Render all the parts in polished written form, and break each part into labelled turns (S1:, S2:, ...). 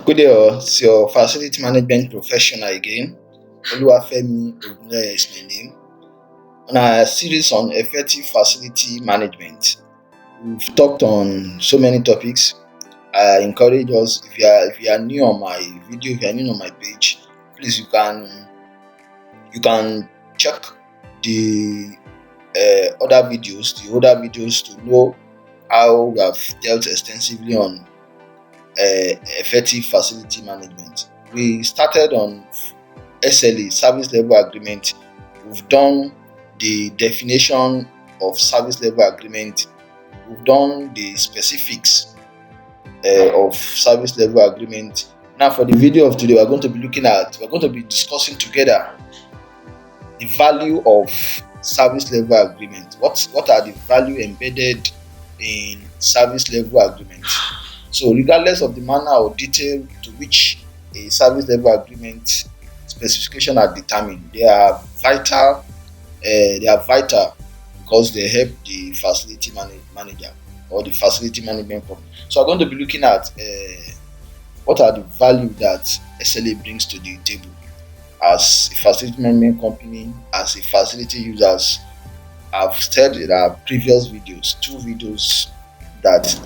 S1: Good day, all. It's your facility management professional again. Oluwafemi Ogunleye is my name. On our series on effective facility management, we've talked on so many topics. I encourage us, if you are new on my video, if you are new on my page, please you can check the the older videos to know how we have dealt extensively on effective facility management. We started on SLA, service level agreement. We've done the definition of service level agreement. We've done the specifics of service level agreement. Now, for the video of today, we're going to be discussing together the value of service level agreement. What are the value embedded in service level agreement? So, regardless of the manner or detail to which a service level agreement specification are determined, they are vital. Because they help the facility manager or the facility management company. So, I'm going to be looking at what are the value that SLA brings to the table as a facility management company, as a facility users. I've said in our previous videos, 2 videos, that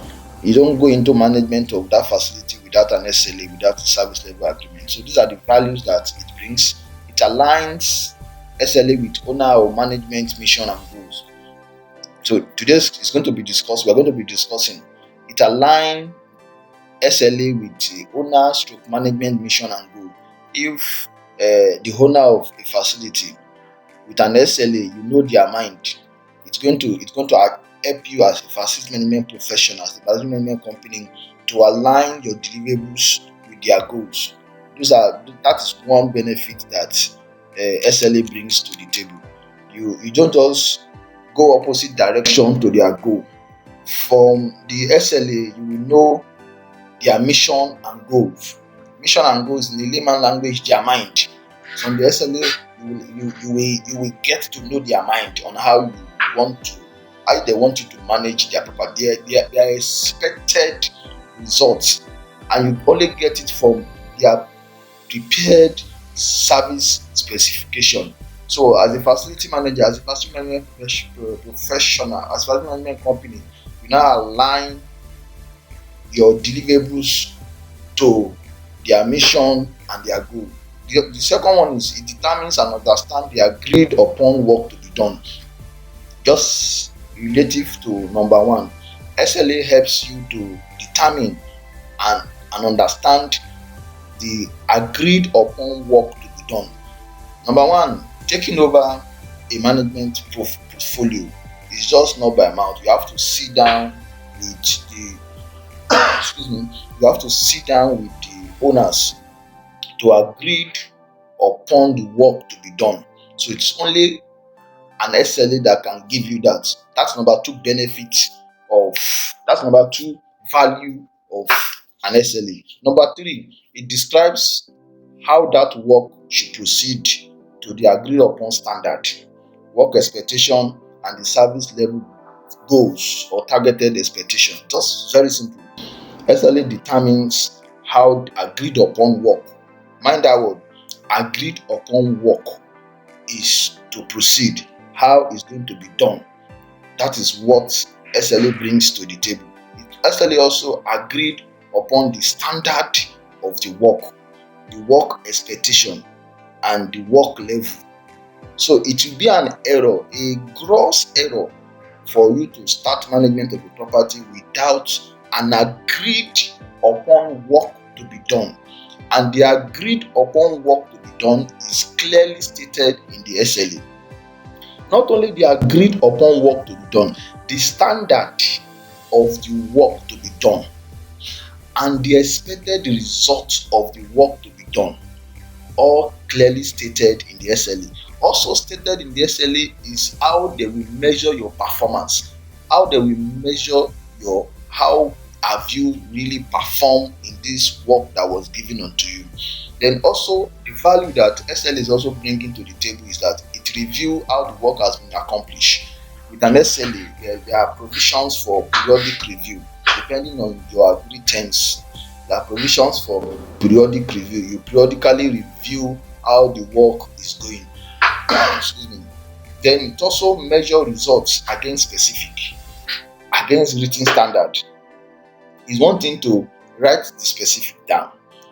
S1: you don't go into management of that facility without an SLA, without a service level agreement. So these are the values that it brings. It aligns SLA with owner or management mission and goals. So today we're going to be discussing it align SLA with the owner / management mission and goal. If the owner of a facility with an SLA, you know their mind, it's going to help you as a facility management professional, as a facility management company, to align your deliverables with their goals. That is one benefit that SLA brings to the table. You don't just go opposite direction to their goal. From the SLA, you will know their mission and goals. Mission and goals in the layman language, their mind. From the SLA, you will get to know their mind on how they want you to manage their property, their expected results, and you only get it from their prepared service specification. So, as a facility manager, as a facility management professional, as a facility management company, you now align your deliverables to their mission and their goal. The second one is it determines and understands the agreed upon work to be done. Just relative to number one, SLA helps you to determine and understand the agreed upon work to be done. Number one, taking over a management portfolio is just not by mouth. You have to sit down with the owners to agree upon the work to be done. So it's only an SLA that can give you that. That's number two value of an SLA. Number three, it describes how that work should proceed to the agreed upon standard, work expectation, and the service level goals or targeted expectation. Just very simple. SLA determines how agreed upon work. Mind that word. Agreed upon work is to proceed. How it's going to be done. That is what SLA brings to the table. SLA also agreed upon the standard of the work expectation, and the work level. So it will be an error, a gross error, for you to start management of a property without an agreed upon work to be done. And the agreed upon work to be done is clearly stated in the SLA. Not only the agreed upon work to be done, the standard of the work to be done, and the expected result of the work to be done, all clearly stated in the SLA. Also stated in the SLA is how they will measure your performance, how they will measure how have you really performed in this work that was given unto you. Then also the value that SLA is also bringing to the table is that it reviews how the work has been accomplished. With an SLA, there are provisions for periodic review depending on your agreed terms. There are provisions for periodic review. You periodically review how the work is going. Excuse me. Then it also measure results against written standard. It's one thing to write the specific down.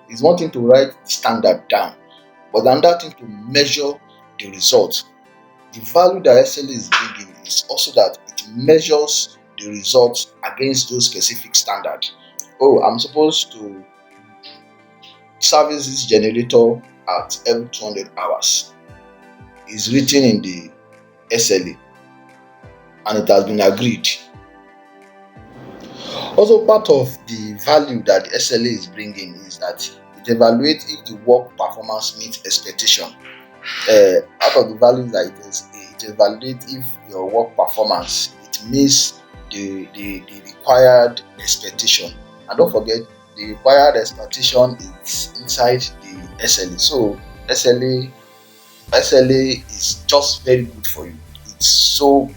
S1: It's one thing to write the standard down, but another thing to measure the result. The value that SLA is bringing is also that it measures the results against those specific standards. Oh, I'm supposed to service this generator at every 200 hours. It's written in the SLA and it has been agreed. Also, part of the value that the SLA is bringing is that it evaluates if the work performance meets expectation. Out of the value that it evaluates if your work performance meets the required expectation. And don't forget, the required expectation is inside the SLA. So SLA is just very good for you. It's so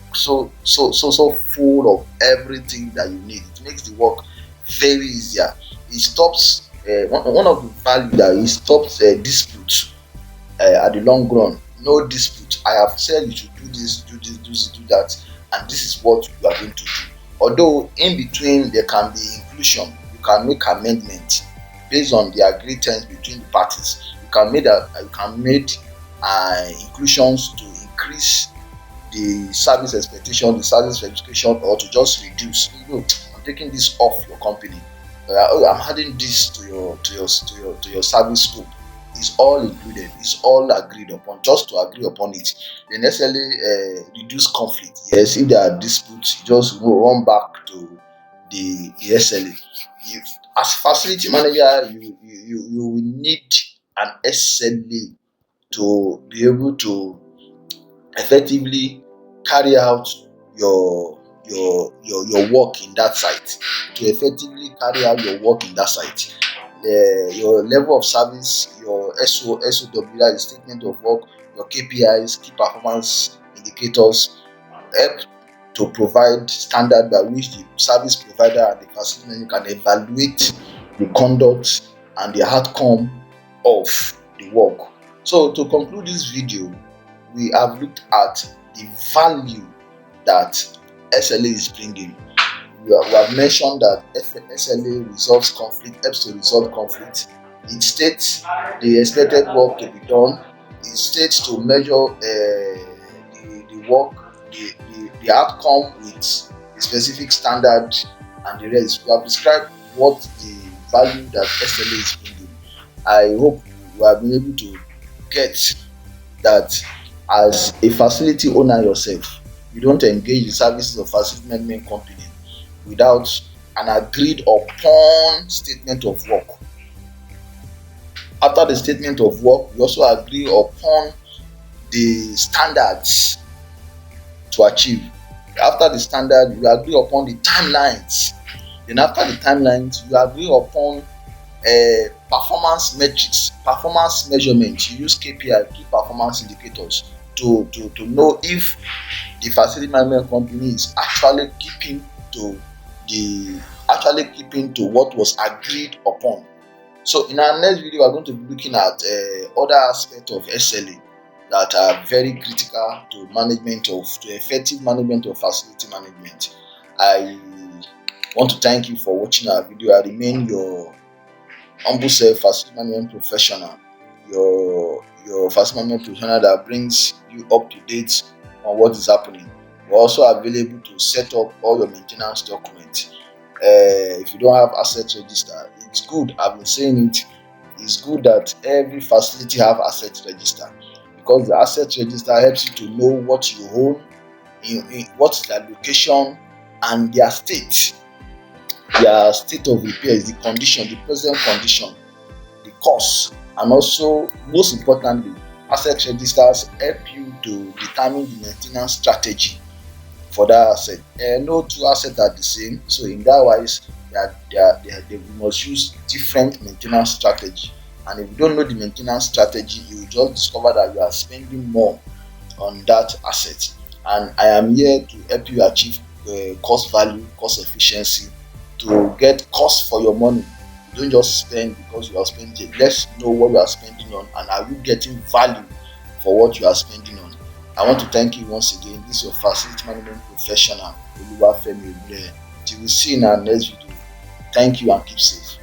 S1: full of everything that you need. It makes the work very easier. It stops one of the value that it stops disputes at the long run. No dispute. I have said you should do this, do that, and this is what you are going to do. Although in between there can be inclusion, you can make amendments based on the agreed terms between the parties. You can make inclusions to increase the service expectation, the service verification, or to just reduce. I'm taking this off your company. I'm adding this to your service scope. It's all included. It's all agreed upon. Just to agree upon it. Then necessarily reduce conflict. Yes, if there are disputes, just run back to the SLA. As facility manager, you will need an SLA to be able to effectively carry out your work in that site. To effectively carry out your work in that site, your level of service, your SOW, that is statement of work, your KPIs, key performance indicators, help to provide standard by which the service provider and the facility can evaluate the conduct and the outcome of the work. So to conclude this video, we have looked at the value that SLA is bringing. We have mentioned that SLA helps to resolve conflict. It states the expected work to be done. It states to measure the work, the outcome with the specific standard and the rest. We have described what the value that SLA is bringing. I hope you have been able to get that as a facility owner yourself, you don't engage the services of facility management company without an agreed upon statement of work. After the statement of work, you also agree upon the standards to achieve. After the standard, you agree upon the timelines. Then after the timelines, you agree upon performance metrics, performance measurement. You use KPI, key performance indicators, to know if the facility management company is actually keeping to what was agreed upon. So in our next video, we are going to be looking at other aspects of SLA that are very critical to effective management of facility management. I want to thank you for watching our video. I remain your humble self, facility management professional, your facility management professional that brings you up to date on what is happening. We're also available to set up all your maintenance documents. If you don't have asset register, it's good. I've been saying it's good that every facility have asset register, because the asset register helps you to know what you own, what's their location and their state of repairs, the condition, the present condition, the cost, and also most importantly, asset registers help you to determine the maintenance strategy for that asset. No two assets are the same, so in that wise, they must use different maintenance strategy. And if you don't know the maintenance strategy, you will just discover that you are spending more on that asset. And I am here to help you achieve cost value, cost efficiency, to get cost for your money. Don't just spend because you are spending. Let's know what you are spending on, and are you getting value for what you are spending on. I want to thank you once again. This is your facility management professional, Oluwafemi Ogunleye. Till we see in our next video. Thank you and keep safe.